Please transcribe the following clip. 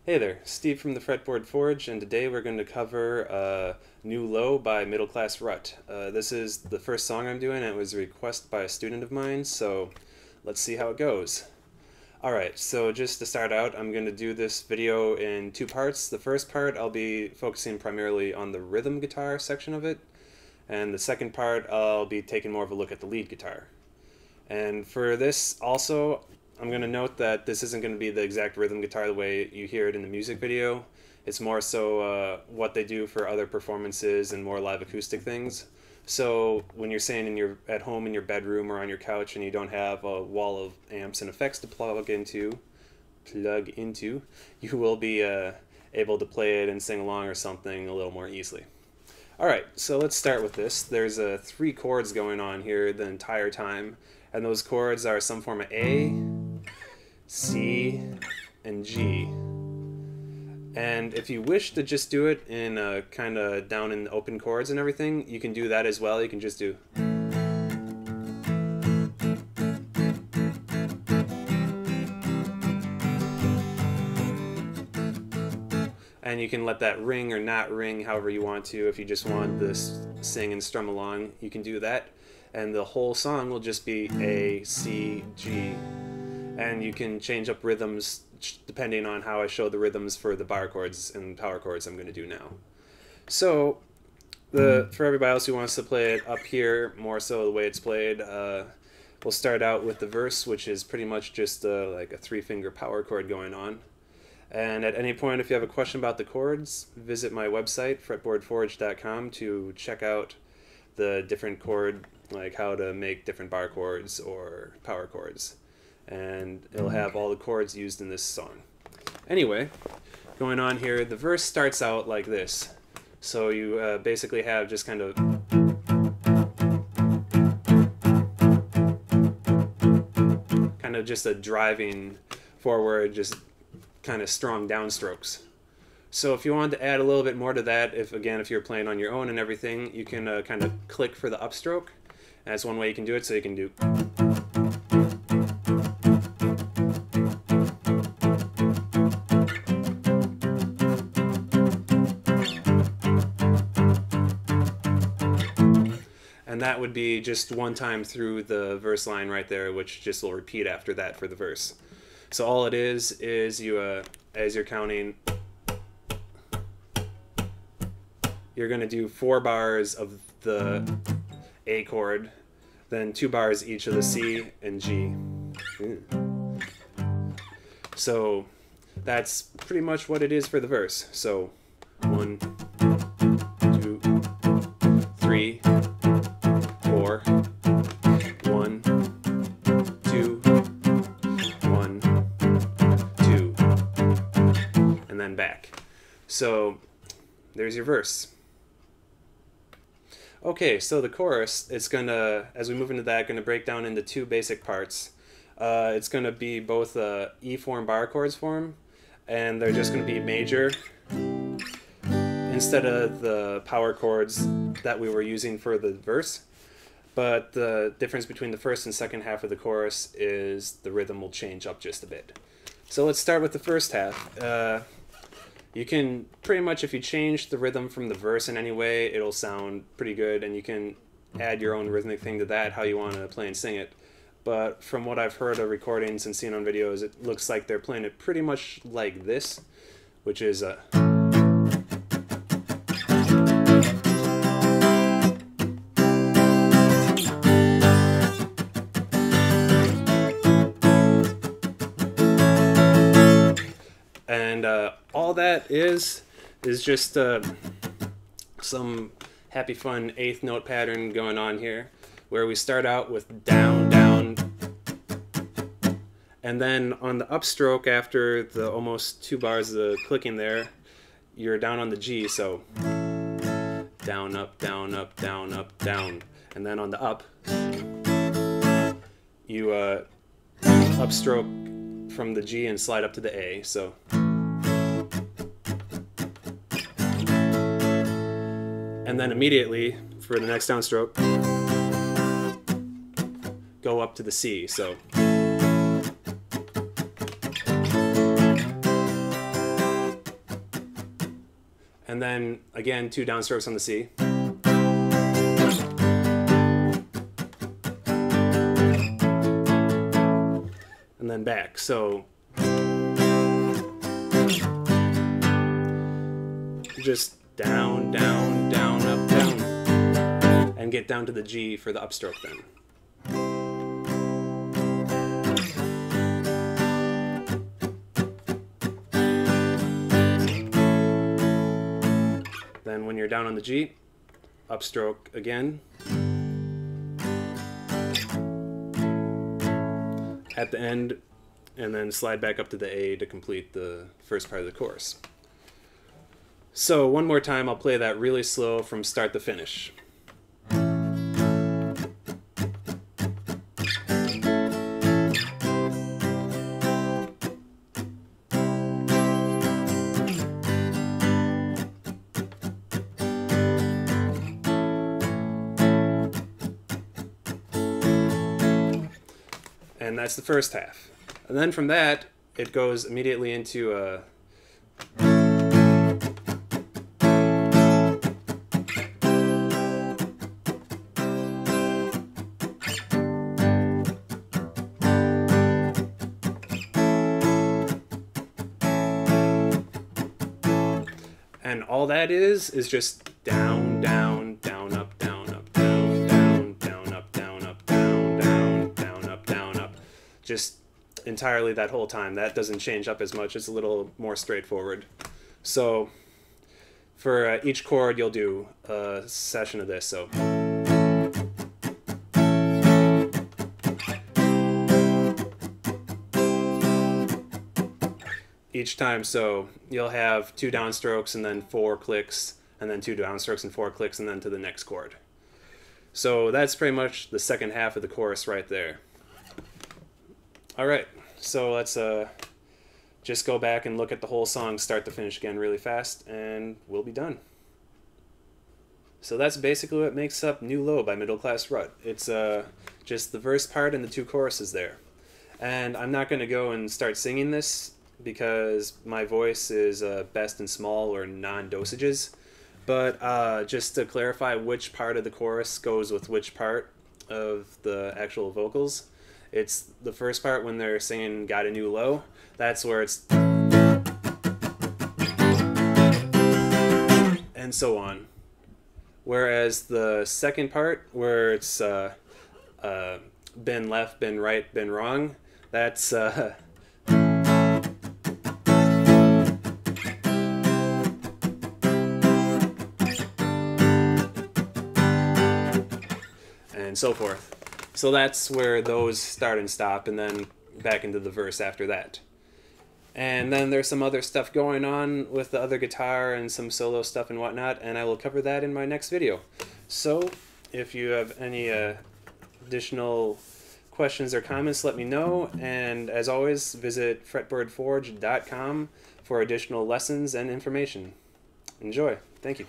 Hey there, Steve from the Fretboard Forge, and today we're going to cover New Low by Middle Class Rut. This is the first song I'm doing, and it was a request by a student of mine, so let's see how it goes. Alright, so just to start out, I'm going to do this video in two parts. The first part, I'll be focusing primarily on the rhythm guitar section of it, and the second part, I'll be taking more of a look at the lead guitar. And for this also, I'm going to note that this isn't going to be the exact rhythm guitar the way you hear it in the music video. It's more so what they do for other performances and more live acoustic things. So when you're saying at home in your bedroom or on your couch and you don't have a wall of amps and effects to plug into, you will be able to play it and sing along or something a little more easily. Alright, so let's start with this. There's three chords going on here the entire time, and those chords are some form of A, C, and G. And if you wish to just do it in kind of down in the open chords and everything, you can do that as well. You can just do. And you can let that ring or not ring however you want to. If you just want this sing and strum along, you can do that. And the whole song will just be A, C, G. And you can change up rhythms depending on how I show the rhythms for the bar chords and power chords I'm going to do now. So, for everybody else who wants to play it up here, more so the way it's played, we'll start out with the verse, which is pretty much just like a three-finger power chord going on. And at any point, if you have a question about the chords, visit my website, fretboardforge.com, to check out the different chord, like how to make different bar chords or power chords. And it'll have all the chords used in this song. Anyway, going on here, the verse starts out like this. So you basically have just kind of just a driving forward, just kind of strong downstrokes. So if you wanted to add a little bit more to that, if you're playing on your own and everything, you can kind of click for the upstroke. That's one way you can do it. So you can do. And that would be just one time through the verse line right there, which just will repeat after that for the verse. So all it is you, as you're counting, you're going to do 4 bars of the A chord, then 2 bars each of the C and G. So that's pretty much what it is for the verse. So 1, 2, 3, 4, 1, 2, 1, 2, and then back. So there's your verse. Okay, so the chorus, it's gonna, as we move into that, gonna break down into 2 basic parts. It's gonna be both a E form bar chords form, and they're just gonna be major instead of the power chords that we were using for the verse. But the difference between the first and second half of the chorus is the rhythm will change up just a bit. So let's start with the first half. You can pretty much, if you change the rhythm from the verse in any way, it'll sound pretty good, and you can add your own rhythmic thing to that, how you want to play and sing it. But from what I've heard of recordings and seen on videos, it looks like they're playing it pretty much like this, which is a... all that is just some happy fun 8th note pattern going on here, where we start out with down, down, and then on the upstroke after the almost 2 bars of clicking there, you're down on the G, so down, up, down, up, down, up, down, and then on the up, you upstroke from the G and slide up to the A, so. And then immediately, for the next downstroke, go up to the C. So And then again, 2 downstrokes on the C. And then back. So just down, down, down, up, down, and get down to the G for the upstroke then. Then when you're down on the G, upstroke again. At the end, and then slide back up to the A to complete the first part of the chorus. So one more time, I'll play that really slow from start to finish. And that's the first half. And then from that, it goes immediately into a and all that is just down, down, down, up, down, up, down, down, down, up, down, up, down, down, down, up, down, up. Just entirely that whole time. That doesn't change up as much. It's a little more straightforward. So for each chord, you'll do a session of this. So each time, so you'll have 2 downstrokes and then 4 clicks, and then 2 downstrokes and 4 clicks, and then to the next chord. So that's pretty much the second half of the chorus right there. All right, so let's just go back and look at the whole song start to finish again really fast, and we'll be done. So that's basically what makes up New Low by Middle Class Rut. It's just the verse part and the 2 choruses there. And I'm not going to go and start singing this because my voice is best in small or non-dosages. But just to clarify which part of the chorus goes with which part of the actual vocals, it's the first part when they're singing Got a New Low. That's where it's and so on. Whereas the second part, where it's been left, been right, been wrong, that's and so forth. So that's where those start and stop, and then back into the verse after that. And then there's some other stuff going on with the other guitar and some solo stuff and whatnot, and I will cover that in my next video. So if you have any additional questions or comments, let me know. And as always, visit fretboardforge.com for additional lessons and information. Enjoy. Thank you.